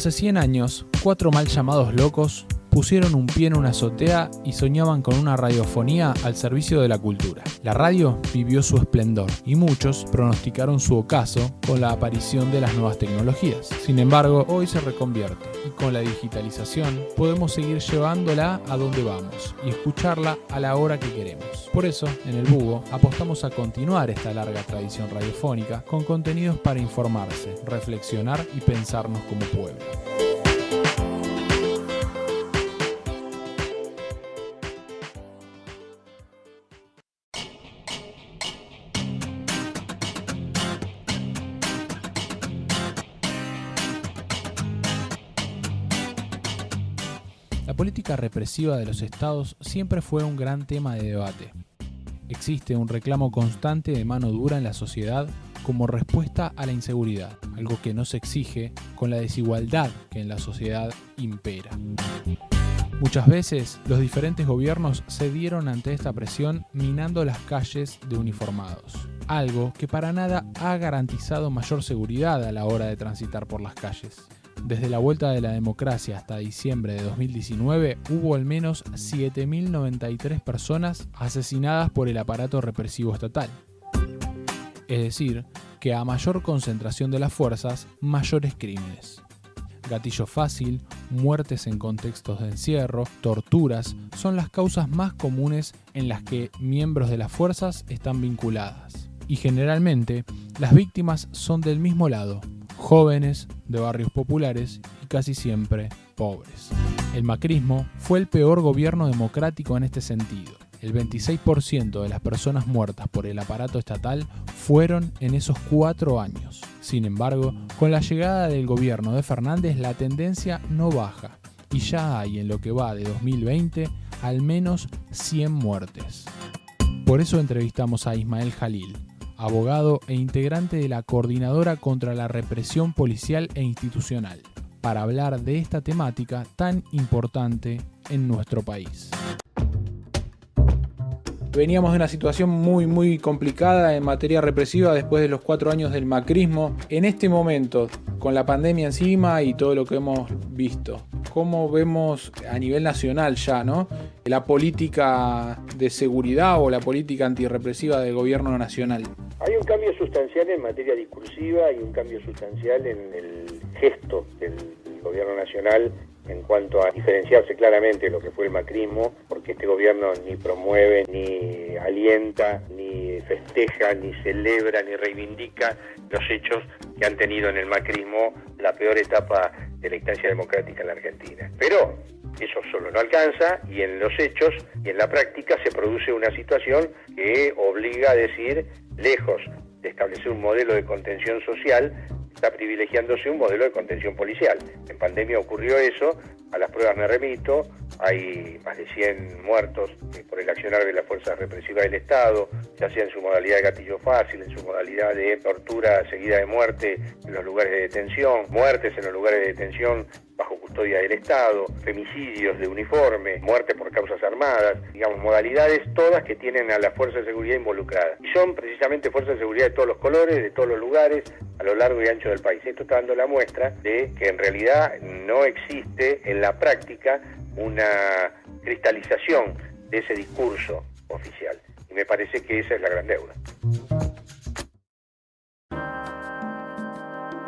Hace 100 años, 4 mal llamados locos pusieron un pie en una azotea y soñaban con una radiofonía al servicio de la cultura. La radio vivió su esplendor y muchos pronosticaron su ocaso con la aparición de las nuevas tecnologías. Sin embargo, hoy se reconvierte y con la digitalización podemos seguir llevándola a donde vamos y escucharla a la hora que queremos. Por eso, en El Búho, apostamos a continuar esta larga tradición radiofónica con contenidos para informarse, reflexionar y pensarnos como pueblo. La política represiva de los estados siempre fue un gran tema de debate. Existe un reclamo constante de mano dura en la sociedad como respuesta a la inseguridad, algo que no se exige con la desigualdad que en la sociedad impera. Muchas veces los diferentes gobiernos cedieron ante esta presión minando las calles de uniformados, algo que para nada ha garantizado mayor seguridad a la hora de transitar por las calles. Desde la vuelta de la democracia hasta diciembre de 2019 hubo al menos 7.093 personas asesinadas por el aparato represivo estatal. Es decir, que a mayor concentración de las fuerzas, mayores crímenes. Gatillo fácil, muertes en contextos de encierro, torturas, son las causas más comunes en las que miembros de las fuerzas están vinculadas. Y generalmente, las víctimas son del mismo lado, jóvenes, de barrios populares y casi siempre pobres. El macrismo fue el peor gobierno democrático en este sentido. El 26% de las personas muertas por el aparato estatal fueron en esos 4 años. Sin embargo, con la llegada del gobierno de Fernández la tendencia no baja y ya hay en lo que va de 2020 al menos 100 muertes. Por eso entrevistamos a Ismael Jalil, abogado e integrante de la Coordinadora contra la Represión Policial e Institucional, para hablar de esta temática tan importante en nuestro país. Veníamos de una situación muy complicada en materia represiva después de los 4 años del macrismo. En este momento, con la pandemia encima y todo lo que hemos visto, ¿cómo vemos a nivel nacional ya, ¿no?, la política de seguridad o la política antirrepresiva del gobierno nacional? Hay un cambio sustancial en materia discursiva y un cambio sustancial en el gesto del gobierno nacional en cuanto a diferenciarse claramente de lo que fue el macrismo, porque este gobierno ni promueve, ni alienta, ni festeja, ni celebra, ni reivindica los hechos que han tenido en el macrismo la peor etapa de la instancia democrática en la Argentina. Pero eso solo no alcanza y en los hechos y en la práctica se produce una situación que obliga a decir, lejos de establecer un modelo de contención social, está privilegiándose un modelo de contención policial. En pandemia ocurrió eso, a las pruebas me remito, hay más de 100 muertos por el accionar de las fuerzas represivas del Estado, ya sea en su modalidad de gatillo fácil, en su modalidad de tortura seguida de muerte en los lugares de detención, muertes en los lugares de detención bajo custodia del Estado, femicidios de uniforme, muerte por causas armadas, digamos, modalidades todas que tienen a las fuerzas de seguridad involucradas. Y son precisamente fuerzas de seguridad de todos los colores, de todos los lugares, a lo largo y ancho del país. Esto está dando la muestra de que en realidad no existe en la práctica una cristalización de ese discurso oficial. Y me parece que esa es la gran deuda.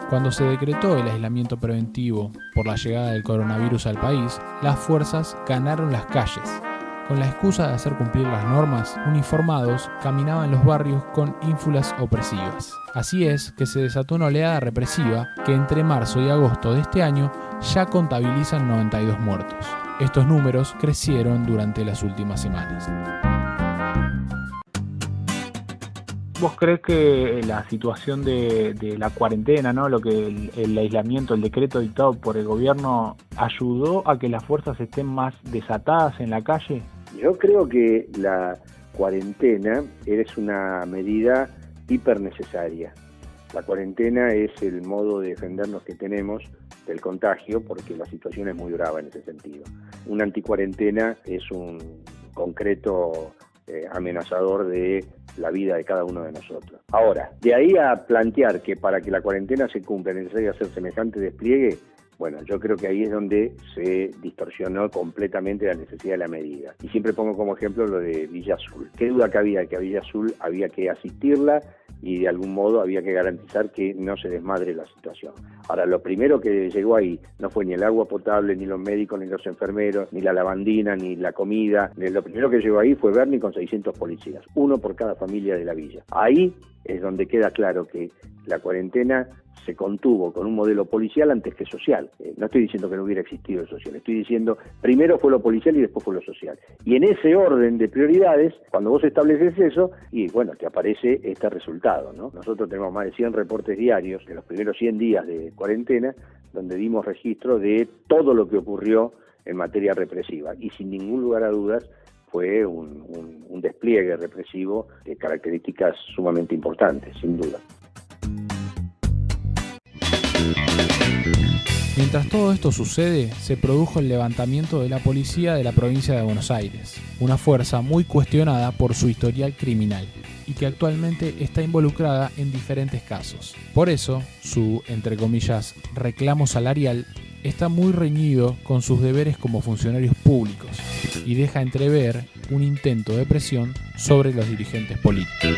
Cuando se decretó el aislamiento preventivo por la llegada del coronavirus al país, las fuerzas ganaron las calles. Con la excusa de hacer cumplir las normas, uniformados caminaban los barrios con ínfulas opresivas. Así es que se desató una oleada represiva que entre marzo y agosto de este año ya contabilizan 92 muertos. Estos números crecieron durante las últimas semanas. ¿Vos crees que la situación de la cuarentena, ¿no?, lo que el aislamiento, el decreto dictado por el gobierno, ayudó a que las fuerzas estén más desatadas en la calle? Yo creo que la cuarentena es una medida hiper necesaria. La cuarentena es el modo de defendernos que tenemos del contagio, porque la situación es muy brava en ese sentido. Una anticuarentena es un concreto amenazador de la vida de cada uno de nosotros. Ahora, de ahí a plantear que para que la cuarentena se cumpla es necesario hacer semejante despliegue, Bueno, yo creo que ahí es donde se distorsionó completamente la necesidad de la medida. Y siempre pongo como ejemplo lo de Villa Azul. ¿Qué duda cabía que a Villa Azul había que asistirla y de algún modo había que garantizar que no se desmadre la situación? Ahora, lo primero que llegó ahí no fue ni el agua potable, ni los médicos, ni los enfermeros, ni la lavandina, ni la comida. Lo primero que llegó ahí fue Bernie con 600 policías, uno por cada familia de la villa. Ahí es donde queda claro que la cuarentena se contuvo con un modelo policial antes que social. No estoy diciendo que no hubiera existido el social, estoy diciendo primero fue lo policial y después fue lo social. Y en ese orden de prioridades, cuando vos estableces eso, y bueno, te aparece este resultado, ¿no? Nosotros tenemos más de 100 reportes diarios de los primeros 100 días de cuarentena, donde dimos registro de todo lo que ocurrió en materia represiva. Y sin ningún lugar a dudas, fue un despliegue represivo de características sumamente importantes, sin duda. Mientras todo esto sucede, se produjo el levantamiento de la policía de la provincia de Buenos Aires, una fuerza muy cuestionada por su historial criminal y que actualmente está involucrada en diferentes casos. Por eso, su, entre comillas, reclamo salarial está muy reñido con sus deberes como funcionarios públicos y deja entrever un intento de presión sobre los dirigentes políticos.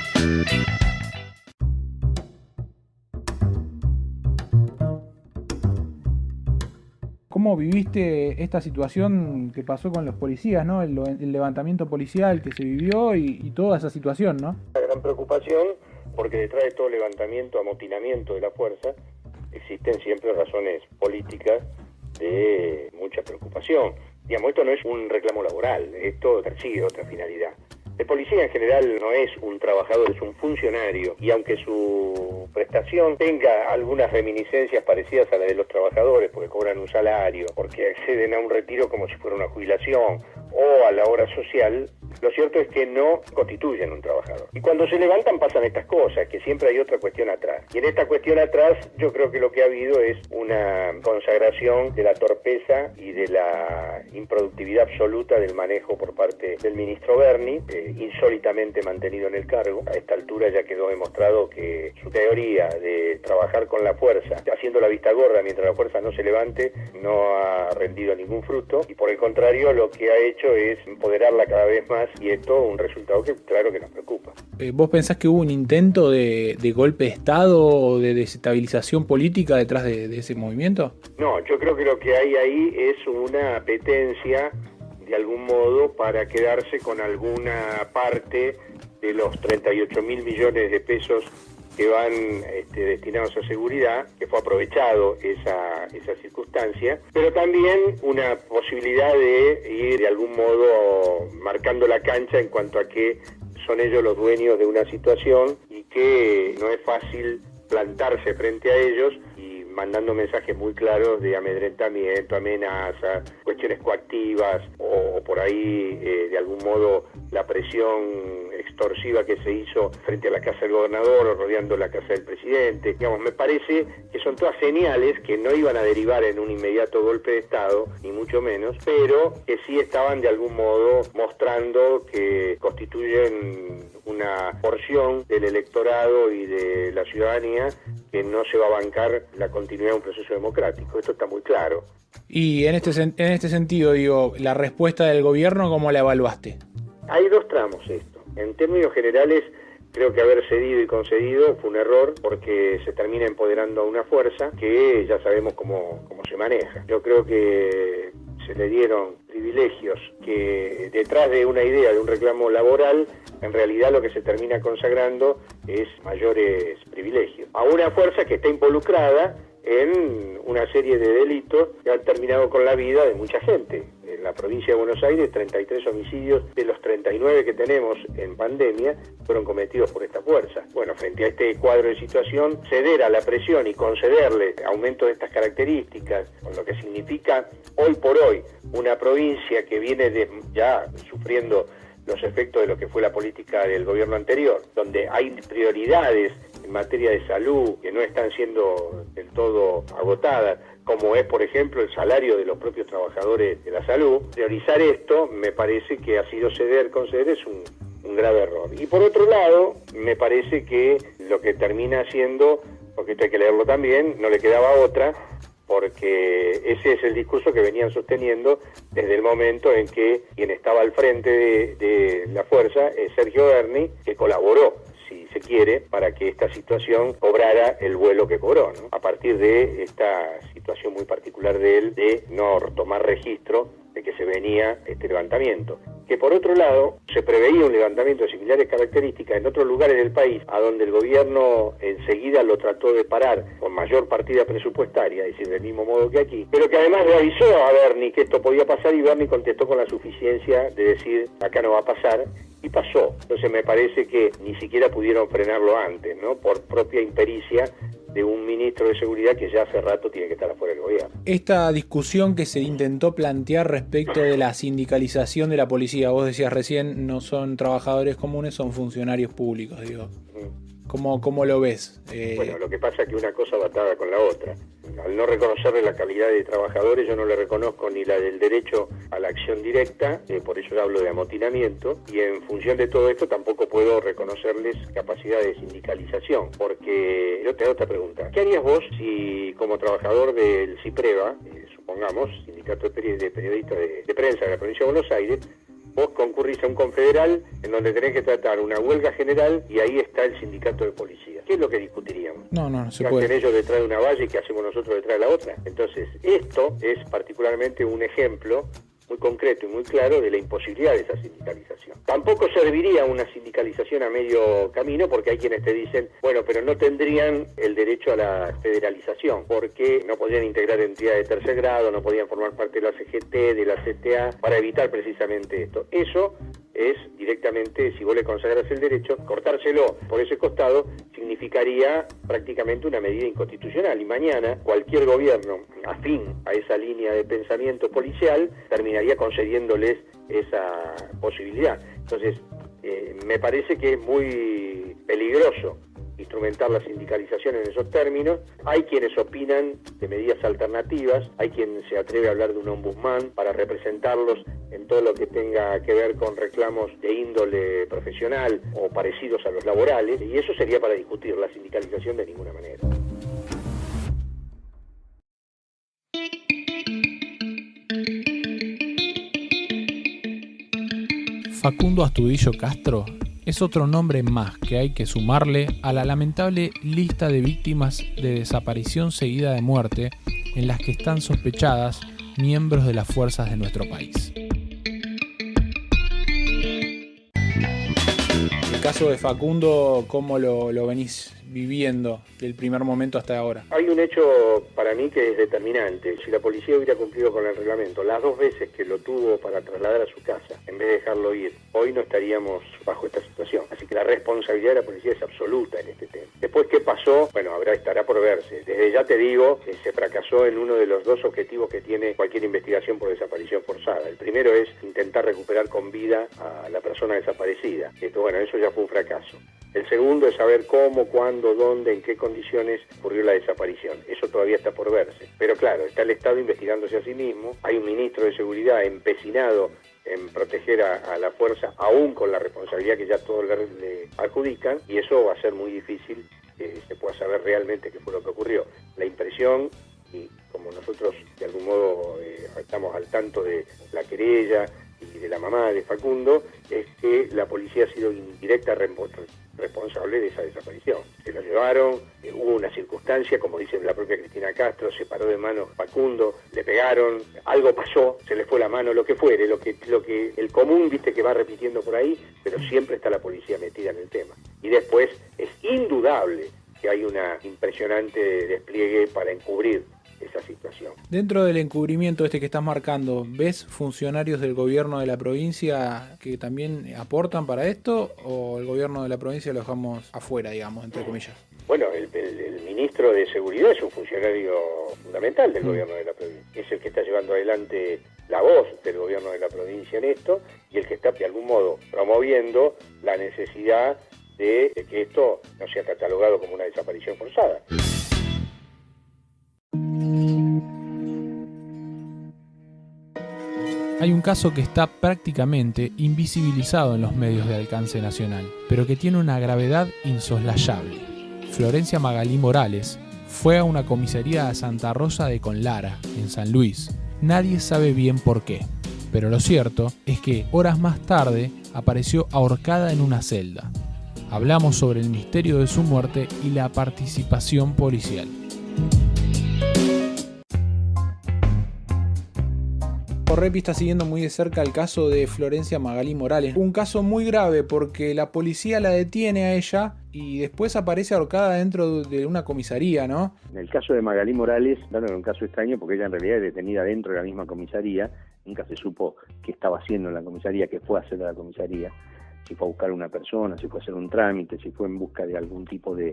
¿Cómo viviste esta situación que pasó con los policías, ¿no? El levantamiento policial que se vivió y toda esa situación, ¿no? Una gran preocupación, porque detrás de todo levantamiento, amotinamiento de la fuerza, existen siempre razones políticas de mucha preocupación. Digamos, esto no es un reclamo laboral, esto persigue otra finalidad. El policía en general no es un trabajador, es un funcionario, y aunque su prestación tenga algunas reminiscencias parecidas a la de los trabajadores, porque cobran un salario, porque acceden a un retiro como si fuera una jubilación, o a la obra social, lo cierto es que no constituyen un trabajador. Y cuando se levantan pasan estas cosas, que siempre hay otra cuestión atrás. Y en esta cuestión atrás yo creo que lo que ha habido es una consagración de la torpeza y de la improductividad absoluta del manejo por parte del ministro Bernie, insólitamente mantenido en el cargo. A esta altura ya quedó demostrado que su teoría de trabajar con la fuerza, haciendo la vista gorda mientras la fuerza no se levante, no ha rendido ningún fruto, y por el contrario lo que ha hecho es empoderarla cada vez más, y esto un resultado que claro que nos preocupa. ¿Vos pensás que hubo un intento de golpe de Estado o de desestabilización política detrás de ese movimiento? No, yo creo que lo que hay ahí es una apetencia de algún modo para quedarse con alguna parte de los 38.000 millones de pesos que van destinados a seguridad, que fue aprovechado esa circunstancia, pero también una posibilidad de ir de algún modo marcando la cancha en cuanto a que son ellos los dueños de una situación y que no es fácil plantarse frente a ellos y mandando mensajes muy claros de amedrentamiento, amenaza, cuestiones coactivas o por ahí de algún modo la presión extorsiva que se hizo frente a la casa del gobernador o rodeando la casa del presidente. Digamos, me parece que son todas señales que no iban a derivar en un inmediato golpe de Estado, ni mucho menos, pero que sí estaban de algún modo mostrando que constituyen una porción del electorado y de la ciudadanía que no se va a bancar la continuidad de un proceso democrático. Esto está muy claro. Y en este sentido, digo, la respuesta del gobierno, ¿cómo la evaluaste? Hay dos tramos esto. En términos generales, creo que haber cedido y concedido fue un error porque se termina empoderando a una fuerza que ya sabemos cómo se maneja. Yo creo que se le dieron privilegios que detrás de una idea de un reclamo laboral, en realidad lo que se termina consagrando es mayores privilegios. A una fuerza que está involucrada en una serie de delitos que han terminado con la vida de mucha gente. En la provincia de Buenos Aires, 33 homicidios de los 39 que tenemos en pandemia fueron cometidos por esta fuerza. Bueno, frente a este cuadro de situación, ceder a la presión y concederle aumento de estas características, con lo que significa hoy por hoy una provincia que viene ya sufriendo los efectos de lo que fue la política del gobierno anterior, donde hay prioridades en materia de salud que no están siendo del todo agotadas, como es, por ejemplo, el salario de los propios trabajadores de la salud. Priorizar esto me parece que ha sido conceder es un grave error. Y por otro lado, me parece que lo que termina siendo, porque esto hay que leerlo también, no le quedaba otra, porque ese es el discurso que venían sosteniendo desde el momento en que quien estaba al frente de la fuerza es Sergio Berni, que colaboró, si se quiere, para que esta situación cobrara el vuelo que cobró, ¿no? A partir de esta situación muy particular de él, de no tomar registro de que se venía este levantamiento. Que por otro lado, se preveía un levantamiento de similares características en otros lugares del país, a donde el gobierno enseguida lo trató de parar con mayor partida presupuestaria, es decir, del mismo modo que aquí, pero que además le avisó a Berni que esto podía pasar, y Berni contestó con la suficiencia de decir, acá no va a pasar, y pasó. Entonces me parece que ni siquiera pudieron frenarlo antes, ¿no? Por propia impericia de un ministro de Seguridad que ya hace rato tiene que estar afuera del gobierno. Esta discusión que se intentó plantear respecto de la sindicalización de la policía, vos decías recién, no son trabajadores comunes, son funcionarios públicos, digo. ¿Cómo lo ves? Bueno, lo que pasa es que una cosa va atada con la otra. Al no reconocerle la calidad de trabajadores, yo no le reconozco ni la del derecho a la acción directa, por eso hablo de amotinamiento, y en función de todo esto tampoco puedo reconocerles capacidad de sindicalización, porque yo te hago otra pregunta. ¿Qué harías vos si, como trabajador del CIPREVA, supongamos, Sindicato de Periodistas de Prensa de la Provincia de Buenos Aires, vos concurrís a un confederal en donde tenés que tratar una huelga general y ahí está el sindicato de policía? ¿Qué es lo que discutiríamos? No se ¿Qué puede. hacen ellos detrás de una valla y qué hacemos nosotros detrás de la otra? Entonces, esto es particularmente un ejemplo muy concreto y muy claro de la imposibilidad de esa sindicalización. Tampoco serviría una sindicalización a medio camino, porque hay quienes te dicen, bueno, pero no tendrían el derecho a la federalización, porque no podían integrar entidades de tercer grado, no podían formar parte de la CGT, de la CTA, para evitar precisamente esto. Eso es directamente, si vos le consagras el derecho, cortárselo por ese costado significaría prácticamente una medida inconstitucional, y mañana cualquier gobierno afín a esa línea de pensamiento policial terminaría concediéndoles esa posibilidad. Entonces, me parece que es muy peligroso instrumentar la sindicalización en esos términos. Hay quienes opinan de medidas alternativas, hay quien se atreve a hablar de un ombudsman para representarlos en todo lo que tenga que ver con reclamos de índole profesional o parecidos a los laborales, y eso sería para discutir. La sindicalización de ninguna manera. Facundo Astudillo Castro es otro nombre más que hay que sumarle a la lamentable lista de víctimas de desaparición seguida de muerte en las que están sospechadas miembros de las fuerzas de nuestro país. El caso de Facundo, ¿cómo lo venís viviendo del primer momento hasta ahora? Hay un hecho para mí que es determinante. Si la policía hubiera cumplido con el reglamento las 2 veces que lo tuvo para trasladar a su casa, en vez de dejarlo ir, hoy no estaríamos bajo esta situación. Así que la responsabilidad de la policía es absoluta en este tema. Después, ¿qué pasó? Bueno, estará por verse. Desde ya te digo que se fracasó en uno de los 2 objetivos que tiene cualquier investigación por desaparición forzada. El primero es intentar recuperar con vida a la persona desaparecida. Bueno, eso ya fue un fracaso. El segundo es saber cómo, cuándo, dónde, en qué condiciones ocurrió la desaparición. Eso todavía está por verse. Pero claro, está el Estado investigándose a sí mismo. Hay un ministro de Seguridad empecinado en proteger a la fuerza, aún con la responsabilidad que ya todos le adjudican, y eso va a ser muy difícil que se pueda saber realmente qué fue lo que ocurrió. La impresión, y como nosotros de algún modo estamos al tanto de la querella y de la mamá de Facundo, es que la policía ha sido indirecta responsable de esa desaparición. Se lo llevaron, hubo una circunstancia, como dice la propia Cristina Castro, se paró de manos Facundo, le pegaron, algo pasó, se le fue la mano, lo que fuere, lo que el común, viste, que va repitiendo por ahí, pero siempre está la policía metida en el tema. Y después es indudable que hay una impresionante despliegue para encubrir esa situación. Dentro del encubrimiento que estás marcando, ¿ves funcionarios del gobierno de la provincia que también aportan para esto, o el gobierno de la provincia lo dejamos afuera, digamos, entre comillas? Bueno, el ministro de Seguridad es un funcionario fundamental del gobierno de la provincia. Es el que está llevando adelante la voz del gobierno de la provincia en esto, y el que está de algún modo promoviendo la necesidad de que esto no sea catalogado como una desaparición forzada. Hay un caso que está prácticamente invisibilizado en los medios de alcance nacional, pero que tiene una gravedad insoslayable. Florencia Magalí Morales Fue a una comisaría de Santa Rosa de Conlara, en San Luis. Nadie sabe bien por qué, pero lo cierto es que horas más tarde apareció ahorcada en una celda. Hablamos sobre el misterio de su muerte y la participación policial. Repi está siguiendo muy de cerca el caso de Florencia Magalí Morales. Un caso muy grave porque la policía la detiene a ella y después aparece ahorcada dentro de una comisaría, ¿no? En el caso de Magalí Morales, era un caso extraño porque ella en realidad es detenida dentro de la misma comisaría. Nunca se supo qué estaba haciendo en la comisaría, qué fue a hacer a la comisaría. Si fue a buscar a una persona, si fue a hacer un trámite, si fue en busca de algún tipo de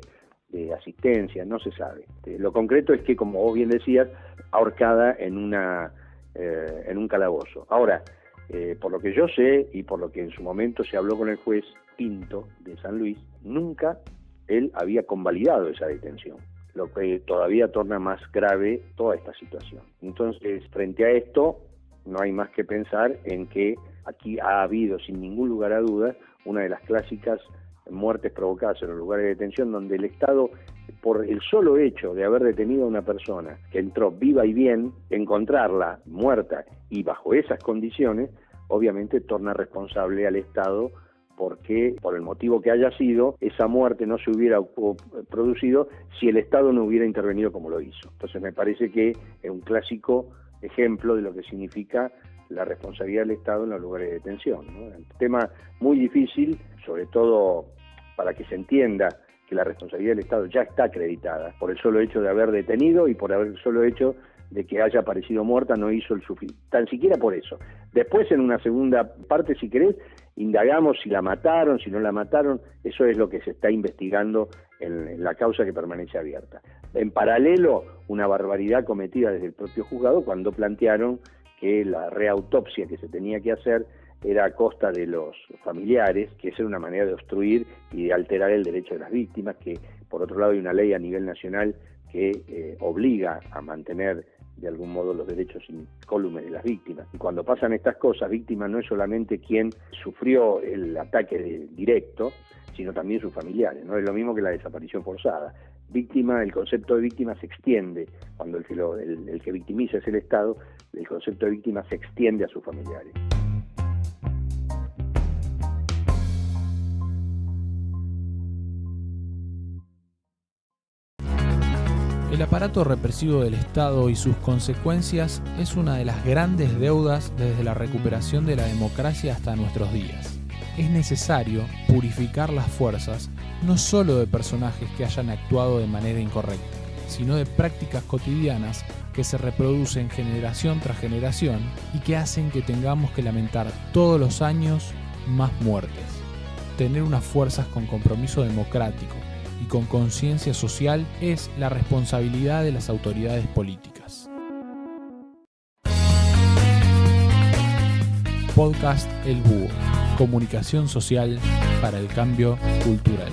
asistencia, no se sabe. Lo concreto es que, como vos bien decías, ahorcada en un calabozo. Ahora, por lo que yo sé y por lo que en su momento se habló con el juez Pinto de San Luis, nunca él había convalidado esa detención, lo que todavía torna más grave toda esta situación. Entonces, frente a esto, no hay más que pensar en que aquí ha habido, sin ningún lugar a dudas, una de las clásicas muertes provocadas en los lugares de detención, donde el Estado, por el solo hecho de haber detenido a una persona que entró viva y bien, encontrarla muerta y bajo esas condiciones, obviamente torna responsable al Estado, porque por el motivo que haya sido, esa muerte no se hubiera producido si el Estado no hubiera intervenido como lo hizo. Entonces me parece que es un clásico ejemplo de lo que significa la responsabilidad del Estado en los lugares de detención, ¿no? Un tema muy difícil, sobre todo para que se entienda que la responsabilidad del Estado ya está acreditada por el solo hecho de haber detenido y por el solo hecho de que haya aparecido muerta, no hizo el suficiente, tan siquiera por eso. Después, en una segunda parte, si querés, indagamos si la mataron, si no la mataron. Eso es lo que se está investigando en la causa que permanece abierta. En paralelo, una barbaridad cometida desde el propio juzgado cuando plantearon que la reautopsia que se tenía que hacer era a costa de los familiares, que esa era una manera de obstruir y de alterar el derecho de las víctimas, que por otro lado hay una ley a nivel nacional que obliga a mantener de algún modo los derechos incólumes de las víctimas. Y cuando pasan estas cosas, víctima no es solamente quien sufrió el ataque directo, sino también sus familiares. No es lo mismo que la desaparición forzada. Víctima, el concepto de víctima se extiende, cuando el que victimiza es el Estado, el concepto de víctima se extiende a sus familiares. El aparato represivo del Estado y sus consecuencias es una de las grandes deudas desde la recuperación de la democracia hasta nuestros días. Es necesario purificar las fuerzas no solo de personajes que hayan actuado de manera incorrecta, sino de prácticas cotidianas que se reproducen generación tras generación y que hacen que tengamos que lamentar todos los años más muertes. Tener unas fuerzas con compromiso democrático y con conciencia social es la responsabilidad de las autoridades políticas. Podcast El Búho. Comunicación social para el cambio cultural.